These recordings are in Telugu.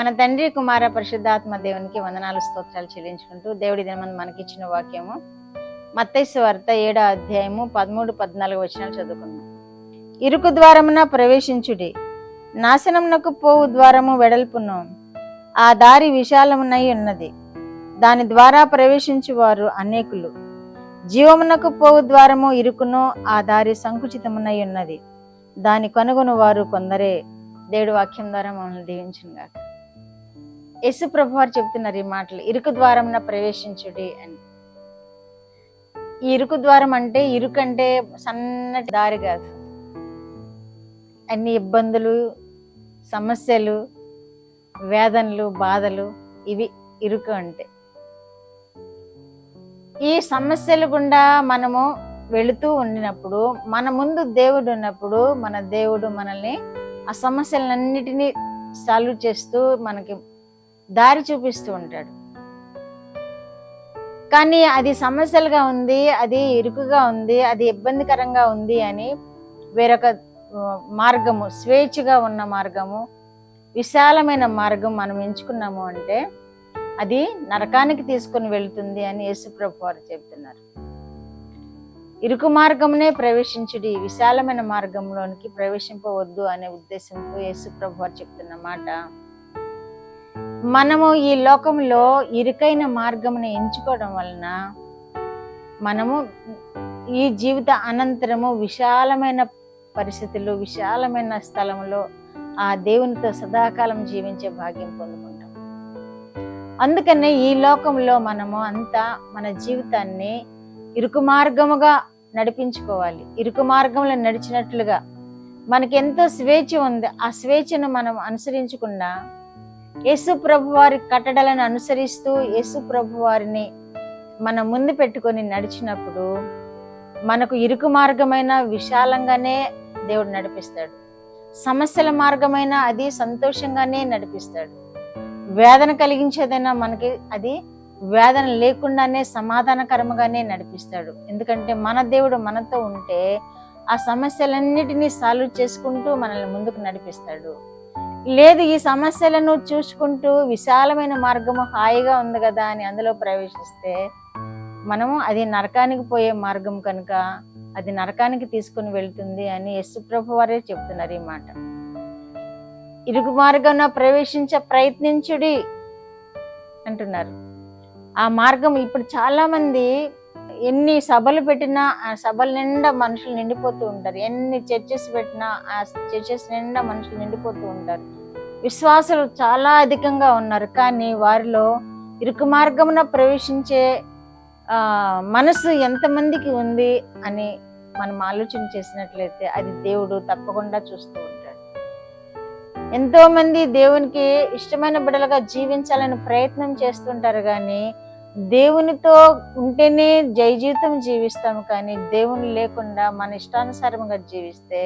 మన తండ్రి కుమార పరిశుద్ధాత్మ దేవునికి వందనాలు స్తోత్రాలు చెల్లించుకుంటూ దేవుడి దినం మనకిచ్చిన వాక్యము మత్తయి సువార్త 7వ అధ్యాయము 13-14 వచనాలు చదువుకుందాం. ఇరుకు ద్వారమున ప్రవేశించుడి, నాశనమునకు పోవు ద్వారము వెడల్పును, ఆ దారి విశాలమునై ఉన్నది, దాని ద్వారా ప్రవేశించువారు అనేకులు. జీవమునకు పోవు ద్వారము ఇరుకును, ఆ దారి సంకుచితమునై ఉన్నది, దాని కనుగొను వారు కొందరే. దేవుడి వాక్యం ద్వారా మమ్మల్ని దీవించునుగాక. యేసు ప్రభు వారు చెప్తున్నారు ఈ మాటలు, ఇరుకు ద్వారమున ప్రవేశించుడి అని. ఈ ఇరుకు ద్వారం అంటే ఇరుకంటే సన్నటి దారి కాదు, అన్ని ఇబ్బందులు, సమస్యలు, వేదనలు, బాధలు, ఇవి ఇరుకు అంటే. ఈ సమస్యలు గుండా మనము వెళుతూ ఉండినప్పుడు, మన ముందు దేవుడు ఉన్నప్పుడు, మన దేవుడు మనల్ని ఆ సమస్యలన్నిటినీ సాల్వ్ చేస్తూ మనకి దారి చూపిస్తూ ఉంటాడు. కానీ అది సమస్యలుగా ఉంది, అది ఇరుకుగా ఉంది, అది ఇబ్బందికరంగా ఉంది అని వేరొక మార్గము, స్వేచ్ఛగా ఉన్న మార్గము, విశాలమైన మార్గం మనం ఎంచుకున్నాము అంటే అది నరకానికి తీసుకొని వెళుతుంది అని యేసు ప్రభు వారు చెప్తున్నారు. ఇరుకు మార్గమునే ప్రవేశించుడి, విశాలమైన మార్గంలోనికి ప్రవేశింపవద్దు అనే ఉద్దేశంతో యేసు ప్రభు వారు చెప్తున్న మాట. మనము ఈ లోకంలో ఇరుకైన మార్గమును ఎంచుకోవడం వలన మనము ఈ జీవిత అనంతరము విశాలమైన పరిస్థితులు, విశాలమైన స్థలంలో ఆ దేవునితో సదాకాలం జీవించే భాగ్యం పొందుకుంటాం. అందుకనే ఈ లోకంలో మనము అంతా మన జీవితాన్ని ఇరుకు మార్గముగా నడిపించుకోవాలి. ఇరుకు మార్గంలో నడిచినట్లుగా మనకి ఎంతో స్వేచ్ఛ ఉంది, ఆ స్వేచ్ఛను మనం అనుసరించకుండా యేసు ప్రభు వారి కట్టడలను అనుసరిస్తూ యేసు ప్రభు వారిని మన ముందు పెట్టుకొని నడిచినప్పుడు మనకు ఇరుకు మార్గమైన విశాలంగానే దేవుడు నడిపిస్తాడు. సమస్యల మార్గమైన అది సంతోషంగానే నడిపిస్తాడు. వేదన కలిగించేదైనా మనకి అది వేదన లేకుండానే సమాధానకరంగానే నడిపిస్తాడు. ఎందుకంటే మన దేవుడు మనతో ఉంటే ఆ సమస్యలన్నిటినీ సాల్వ్ చేసుకుంటూ మనల్ని ముందుకు నడిపిస్తాడు. లేదు, ఈ సమస్యలను చూసుకుంటూ విశాలమైన మార్గము హాయిగా ఉంది కదా అని అందులో ప్రవేశిస్తే మనము అది నరకానికి పోయే మార్గం కనుక అది నరకానికి తీసుకుని వెళ్తుంది అని యేసు ప్రభు వారే చెప్తున్నారు ఈ మాట. ఇరుకు మార్గంలో ప్రవేశించే ప్రయత్నించుడి అంటున్నారు. ఆ మార్గం ఇప్పుడు చాలా మంది ఎన్ని సభలు పెట్టినా ఆ సభల నిండా మనుషులు నిండిపోతూ ఉంటారు. ఎన్ని చర్చెస్ పెట్టినా ఆ చర్చెస్ నిండా మనుషులు నిండిపోతూ ఉంటారు. విశ్వాసులు చాలా అధికంగా ఉన్నారు, కానీ వారిలో ఇరుకు మార్గమున ప్రవేశించే మనసు ఎంతమందికి ఉంది అని మనం ఆలోచన చేసినట్లయితే అది దేవుడు తప్పకుండా చూస్తూ ఉంటాడు. ఎంతో మంది దేవునికి ఇష్టమైన బిడ్డలుగా జీవించాలని ప్రయత్నం చేస్తుంటారు, కానీ దేవునితో ఉంటేనే జయ జీవితం జీవిస్తాము, కానీ దేవుని లేకుండా మన ఇష్టానుసారంగా జీవిస్తే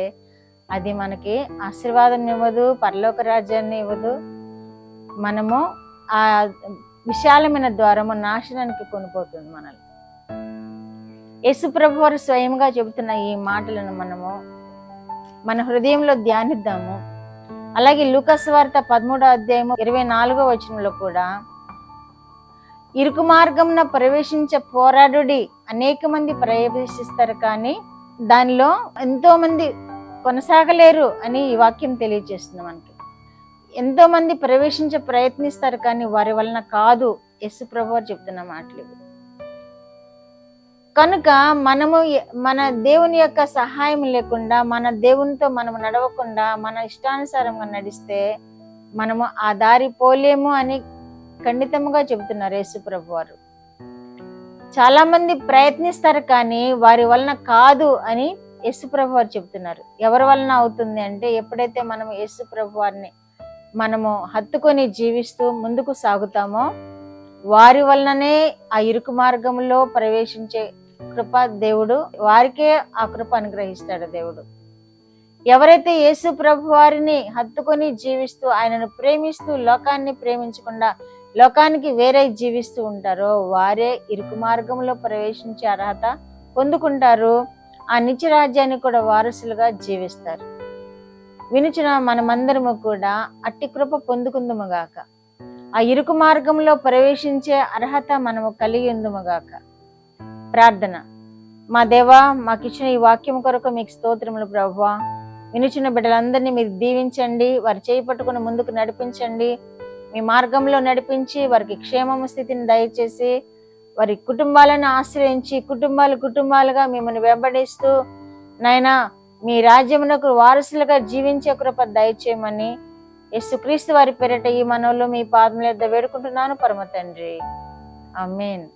అది మనకి ఆశీర్వాదం ఇవ్వదు, పరలోక రాజ్యాన్ని ఇవ్వదు. మనము ఆ విశాలమైన ద్వారము నాశనానికి కొనిపోతుంది మనల్ని. యేసు ప్రభు వారు స్వయంగా చెబుతున్న ఈ మాటలను మనము మన హృదయంలో ధ్యానిద్దాము. అలాగే లూకా సువార్త 13వ అధ్యాయము 24వ వచనంలో కూడా ఇరుకు మార్గంన ప్రవేశించే పోరాడుడి, అనేక మంది ప్రవేశిస్తారు కానీ దానిలో ఎంతో మంది కొనసాగలేరు అని ఈ వాక్యం తెలియజేస్తుంది మనకి. ఎంతో మంది ప్రవేశించే ప్రయత్నిస్తారు కానీ వారి వలన కాదు యేసు ప్రభు వారు చెప్తున్న మాటలు. కనుక మనము మన దేవుని యొక్క సహాయం లేకుండా, మన దేవునితో మనము నడవకుండా మన ఇష్టానుసారంగా నడిస్తే మనము ఆ దారి పోలేము అని ఖండితంగా చెబుతున్నారు యేసు ప్రభు వారు. చాలా మంది ప్రయత్నిస్తారు కానీ వారి వలన కాదు అని యేసు ప్రభు వారు చెబుతున్నారు. ఎవరి వలన అవుతుంది అంటే ఎప్పుడైతే మనం యేసు ప్రభు వారిని మనము హత్తుకొని జీవిస్తూ ముందుకు సాగుతామో వారి వలననే ఆ ఇరుకు మార్గంలో ప్రవేశించే కృప దేవుడు వారికే ఆ కృప అనుగ్రహిస్తాడు దేవుడు. ఎవరైతే యేసు ప్రభు వారిని హత్తుకొని జీవిస్తూ ఆయనను ప్రేమిస్తూ లోకాన్ని ప్రేమించకుండా లోకానికి వేరే జీవిస్తూ ఉంటారో వారే ఇరుకు మార్గంలో ప్రవేశించే అర్హత పొందుకుంటారు. ఆ నిత్య రాజ్యాన్ని కూడా వారసులుగా జీవిస్తారు. వినుచున్న మనమందరము కూడా అట్టి కృప పొందుకుందుముగాక. ఆ ఇరుకు మార్గంలో ప్రవేశించే అర్హత మనము కలిగి ఉందుముగాక. ప్రార్థన. మా దేవా, మాకిచ్చిన ఈ వాక్యం కొరకు మీకు స్తోత్రములు ప్రభువా. వినుచున్న బిడ్డలందరినీ మీరు దీవించండి, వారి చేయి పట్టుకుని ముందుకు నడిపించండి, మీ మార్గంలో నడిపించి వారికి క్షేమము స్థితిని దయచేసి వారి కుటుంబాలను ఆశ్రయించి కుటుంబాలుగా మిమ్మల్ని వెంబడిస్తూ నాయనా మీ రాజ్యమునకు వారసులుగా జీవించే కృప దయచేయమని యేసుక్రీస్తు వారి పేరిట ఈ మనవులు మీ పాదముల యొద్ద వేడుకుంటున్నాను పరమ తండ్రి. ఆమేన్.